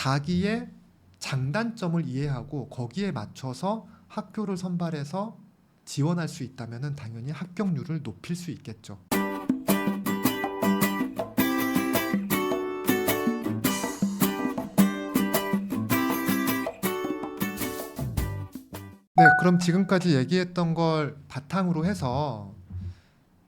자기의 장단점을 이해하고 거기에 맞춰서 학교를 선발해서 지원할 수 있다면 당연히 합격률을 높일 수 있겠죠. 네, 그럼 지금까지 얘기했던 걸 바탕으로 해서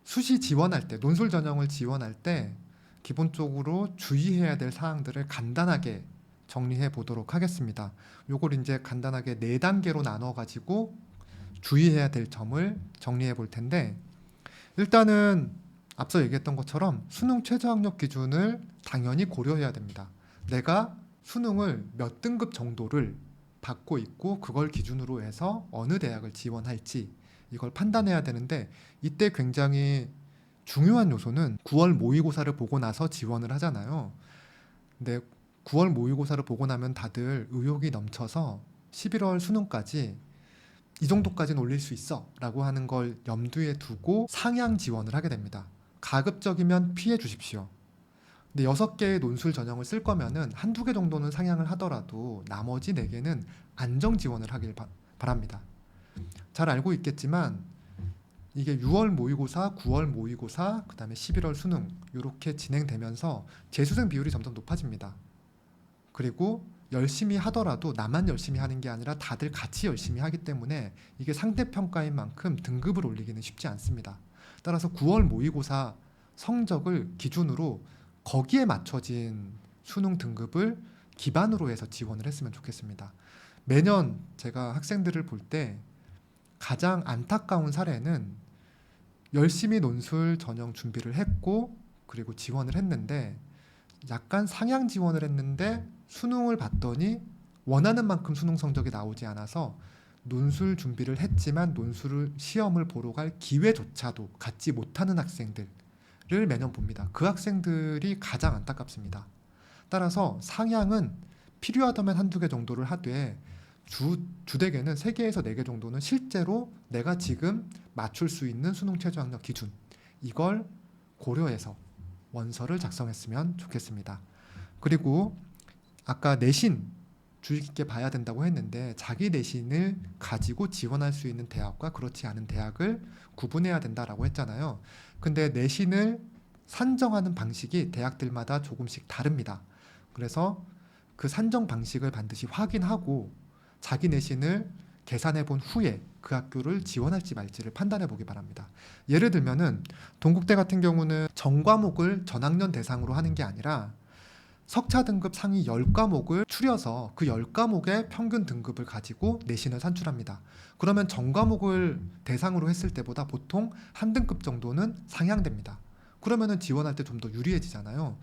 수시 지원할 때, 논술 전형을 지원할 때 기본적으로 주의해야 될 사항들을 간단하게 정리해 보도록 하겠습니다. 요걸 이제 간단하게 4단계로 나눠 가지고 주의해야 될 점을 정리해 볼 텐데, 일단은 앞서 얘기했던 것처럼 수능 최저학력 기준을 당연히 고려해야 됩니다. 내가 수능을 몇 등급 정도를 받고 있고 그걸 기준으로 해서 어느 대학을 지원할지 이걸 판단해야 되는데, 이때 굉장히 중요한 요소는 9월 모의고사를 보고 나서 지원을 하잖아요. 근데 9월 모의고사를 보고 나면 다들 의욕이 넘쳐서 11월 수능까지 이 정도까지는 올릴 수 있어 라고 하는 걸 염두에 두고 상향 지원을 하게 됩니다. 가급적이면 피해 주십시오. 근데 6개의 논술 전형을 쓸 거면은 한두 개 정도는 상향을 하더라도 나머지 4개는 안정 지원을 하길 바랍니다. 잘 알고 있겠지만 이게 6월 모의고사, 9월 모의고사, 그 다음에 11월 수능 이렇게 진행되면서 재수생 비율이 점점 높아집니다. 그리고 열심히 하더라도 나만 열심히 하는 게 아니라 다들 같이 열심히 하기 때문에 이게 상대평가인 만큼 등급을 올리기는 쉽지 않습니다. 따라서 9월 모의고사 성적을 기준으로 거기에 맞춰진 수능 등급을 기반으로 해서 지원을 했으면 좋겠습니다. 매년 제가 학생들을 볼 때 가장 안타까운 사례는 열심히 논술 전형 준비를 했고 그리고 지원을 했는데 약간 상향 지원을 했는데 수능을 봤더니 원하는 만큼 수능 성적이 나오지 않아서 논술 준비를 했지만 논술 시험을 보러 갈 기회조차도 갖지 못하는 학생들을 매년 봅니다. 그 학생들이 가장 안타깝습니다. 따라서 상향은 필요하다면 한두 개 정도를 하되 주되게는 3개에서 4개 정도는 실제로 내가 지금 맞출 수 있는 수능 최저학력 기준 이걸 고려해서 원서를 작성했으면 좋겠습니다. 그리고 아까 내신 주의 깊게 봐야 된다고 했는데 자기 내신을 가지고 지원할 수 있는 대학과 그렇지 않은 대학을 구분해야 된다라고 했잖아요. 근데 내신을 산정하는 방식이 대학들마다 조금씩 다릅니다. 그래서 그 산정 방식을 반드시 확인하고 자기 내신을 계산해 본 후에 그 학교를 지원할지 말지를 판단해 보기 바랍니다. 예를 들면은 동국대 같은 경우는 전과목을 전학년 대상으로 하는 게 아니라 석차 등급 상위 10과목을 추려서 그 10과목의 평균 등급을 가지고 내신을 산출합니다. 그러면 전과목을 대상으로 했을 때보다 보통 한 등급 정도는 상향됩니다. 그러면은 지원할 때 좀 더 유리해지잖아요.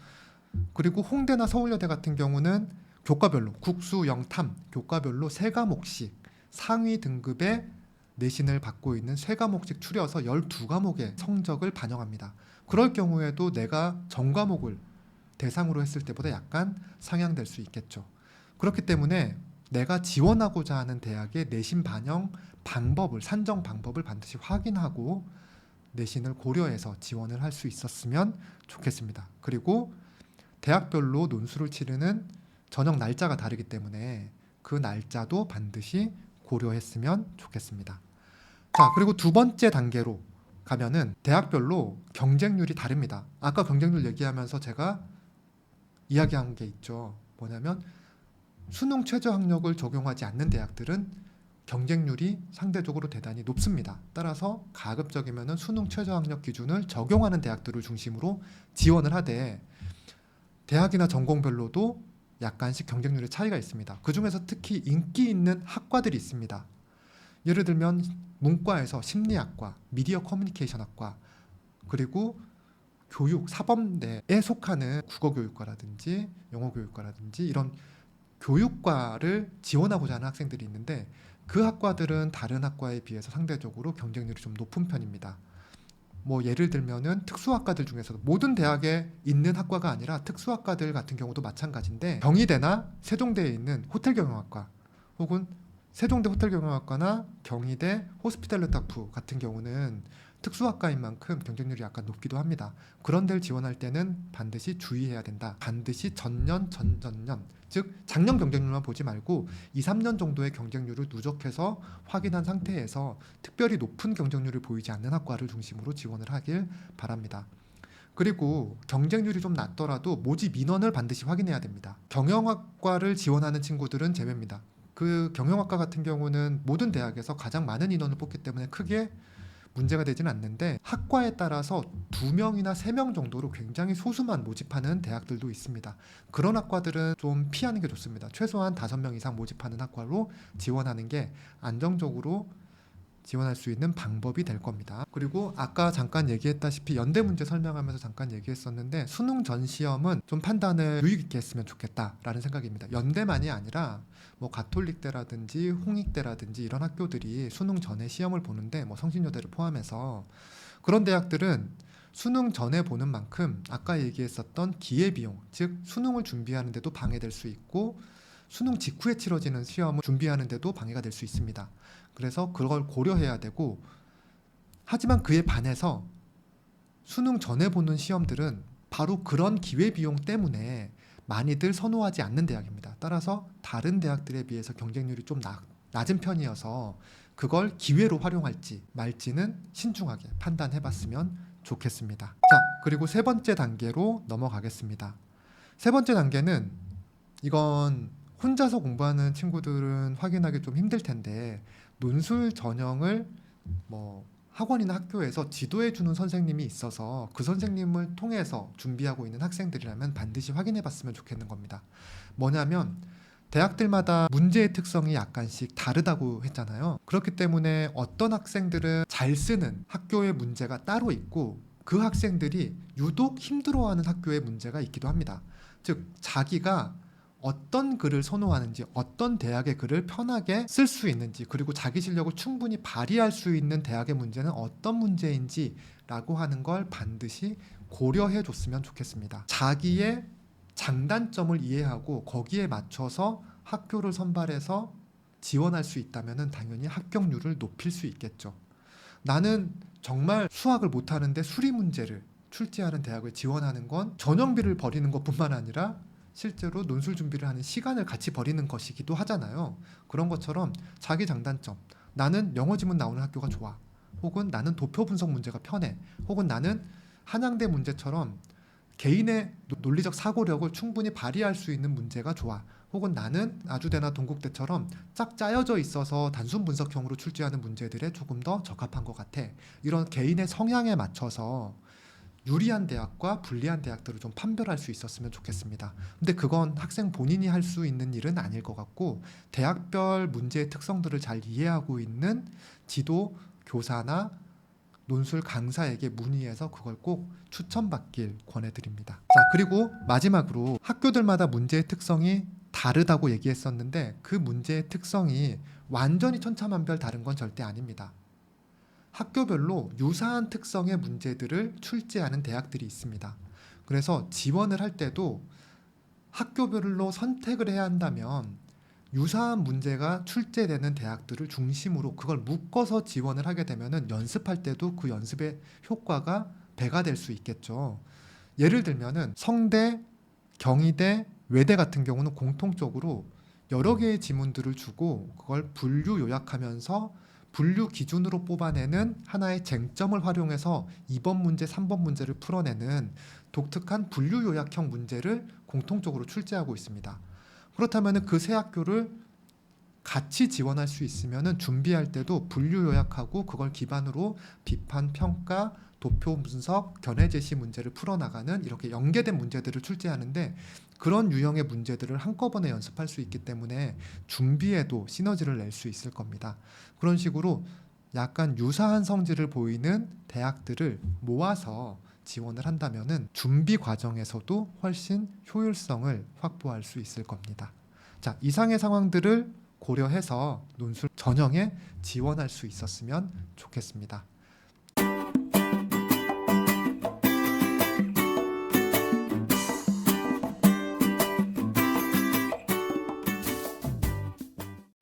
그리고 홍대나 서울여대 같은 경우는 교과별로 국수, 영탐, 교과별로 3과목씩 상위 등급의 내신을 받고 있는 3과목씩 추려서 12과목의 성적을 반영합니다. 그럴 경우에도 내가 전과목을 대상으로 했을 때보다 약간 상향될 수 있겠죠. 그렇기 때문에 내가 지원하고자 하는 대학의 내신 반영 방법을, 산정 방법을 반드시 확인하고 내신을 고려해서 지원을 할 수 있었으면 좋겠습니다. 그리고 대학별로 논술을 치르는 전형 날짜가 다르기 때문에 그 날짜도 반드시 고려했으면 좋겠습니다. 자, 그리고 2번째 단계로 가면은 대학별로 경쟁률이 다릅니다. 아까 경쟁률 얘기하면서 제가 이야기한 게 있죠. 뭐냐면 수능 최저학력을 적용하지 않는 대학들은 경쟁률이 상대적으로 대단히 높습니다. 따라서 가급적이면은 수능 최저학력 기준을 적용하는 대학들을 중심으로 지원을 하되 대학이나 전공별로도 약간씩 경쟁률의 차이가 있습니다. 그 중에서 특히 인기 있는 학과들이 있습니다. 예를 들면 문과에서 심리학과, 미디어 커뮤니케이션학과, 그리고 교육, 사범대에 속하는 국어교육과라든지 영어교육과라든지 이런 교육과를 지원하고자 하는 학생들이 있는데 그 학과들은 다른 학과에 비해서 상대적으로 경쟁률이 좀 높은 편입니다. 뭐 예를 들면은 특수학과들 중에서도 모든 대학에 있는 학과가 아니라 특수학과들 같은 경우도 마찬가지인데 경희대나 세종대에 있는 호텔경영학과 혹은 세종대 호텔경영학과나 경희대 호스피탈리티 학부 같은 경우는 특수학과인 만큼 경쟁률이 약간 높기도 합니다. 그런 데를 지원할 때는 반드시 주의해야 된다. 반드시 전년, 전전년, 즉 작년 경쟁률만 보지 말고 2, 3년 정도의 경쟁률을 누적해서 확인한 상태에서 특별히 높은 경쟁률을 보이지 않는 학과를 중심으로 지원을 하길 바랍니다. 그리고 경쟁률이 좀 낮더라도 모집 인원을 반드시 확인해야 됩니다. 경영학과를 지원하는 친구들은 제외입니다. 그 경영학과 같은 경우는 모든 대학에서 가장 많은 인원을 뽑기 때문에 크게 문제가 되지는 않는데, 학과에 따라서 2명이나 3명 정도로 굉장히 소수만 모집하는 대학들도 있습니다. 그런 학과들은 좀 피하는 게 좋습니다. 최소한 5명 이상 모집하는 학과로 지원하는 게 안정적으로 지원할 수 있는 방법이 될 겁니다. 그리고 아까 잠깐 얘기했다시피 연대 문제 설명하면서 잠깐 얘기했었는데, 수능 전 시험은 좀 판단을 유의 깊게 했으면 좋겠다라는 생각입니다. 연대만이 아니라 뭐 가톨릭대라든지 홍익대라든지 이런 학교들이 수능 전에 시험을 보는데, 뭐 성신여대를 포함해서 그런 대학들은 수능 전에 보는 만큼 아까 얘기했었던 기회비용, 즉 수능을 준비하는 데도 방해될 수 있고 수능 직후에 치러지는 시험을 준비하는 데도 방해가 될 수 있습니다. 그래서 그걸 고려해야 되고, 하지만 그에 반해서 수능 전에 보는 시험들은 바로 그런 기회비용 때문에 많이들 선호하지 않는 대학입니다. 따라서 다른 대학들에 비해서 경쟁률이 좀 낮은 편이어서 그걸 기회로 활용할지 말지는 신중하게 판단해 봤으면 좋겠습니다. 자, 그리고 세 번째 단계로 넘어가겠습니다. 세 번째 단계는, 이건 혼자서 공부하는 친구들은 확인하기 좀 힘들 텐데, 논술 전형을 뭐 학원이나 학교에서 지도해 주는 선생님이 있어서 그 선생님을 통해서 준비하고 있는 학생들이라면 반드시 확인해 봤으면 좋겠는 겁니다. 뭐냐면, 대학들마다 문제의 특성이 약간씩 다르다고 했잖아요. 그렇기 때문에 어떤 학생들은 잘 쓰는 학교의 문제가 따로 있고, 그 학생들이 유독 힘들어하는 학교의 문제가 있기도 합니다. 즉 자기가 어떤 글을 선호하는지, 어떤 대학의 글을 편하게 쓸 수 있는지, 그리고 자기 실력을 충분히 발휘할 수 있는 대학의 문제는 어떤 문제인지 라고 하는 걸 반드시 고려해 줬으면 좋겠습니다. 자기의 장단점을 이해하고 거기에 맞춰서 학교를 선발해서 지원할 수 있다면 당연히 합격률을 높일 수 있겠죠. 나는 정말 수학을 못하는데 수리 문제를 출제하는 대학을 지원하는 건 전형비를 버리는 것뿐만 아니라 실제로 논술 준비를 하는 시간을 같이 버리는 것이기도 하잖아요. 그런 것처럼 자기 장단점, 나는 영어 지문 나오는 학교가 좋아, 혹은 나는 도표 분석 문제가 편해, 혹은 나는 한양대 문제처럼 개인의 논리적 사고력을 충분히 발휘할 수 있는 문제가 좋아, 혹은 나는 아주대나 동국대처럼 쫙 짜여져 있어서 단순 분석형으로 출제하는 문제들에 조금 더 적합한 것 같아. 이런 개인의 성향에 맞춰서 유리한 대학과 불리한 대학들을 좀 판별할 수 있었으면 좋겠습니다. 근데 그건 학생 본인이 할 수 있는 일은 아닐 것 같고, 대학별 문제의 특성들을 잘 이해하고 있는 지도 교사나 논술 강사에게 문의해서 그걸 꼭 추천받길 권해드립니다. 자, 그리고 마지막으로 학교들마다 문제의 특성이 다르다고 얘기했었는데, 그 문제의 특성이 완전히 천차만별 다른 건 절대 아닙니다. 학교별로 유사한 특성의 문제들을 출제하는 대학들이 있습니다. 그래서 지원을 할 때도 학교별로 선택을 해야 한다면 유사한 문제가 출제되는 대학들을 중심으로 그걸 묶어서 지원을 하게 되면 연습할 때도 그 연습의 효과가 배가 될 수 있겠죠. 예를 들면은 성대, 경희대, 외대 같은 경우는 공통적으로 여러 개의 지문들을 주고 그걸 분류 요약하면서 분류 기준으로 뽑아내는 하나의 쟁점을 활용해서 2번 문제, 3번 문제를 풀어내는 독특한 분류 요약형 문제를 공통적으로 출제하고 있습니다. 그렇다면 그 세 학교를 같이 지원할 수 있으면 준비할 때도 분류 요약하고 그걸 기반으로 비판, 평가, 도표 분석, 견해 제시 문제를 풀어나가는 이렇게 연계된 문제들을 출제하는데, 그런 유형의 문제들을 한꺼번에 연습할 수 있기 때문에 준비에도 시너지를 낼 수 있을 겁니다. 그런 식으로 약간 유사한 성질을 보이는 대학들을 모아서 지원을 한다면 준비 과정에서도 훨씬 효율성을 확보할 수 있을 겁니다. 자, 이상의 상황들을 고려해서 논술 전형에 지원할 수 있었으면 좋겠습니다.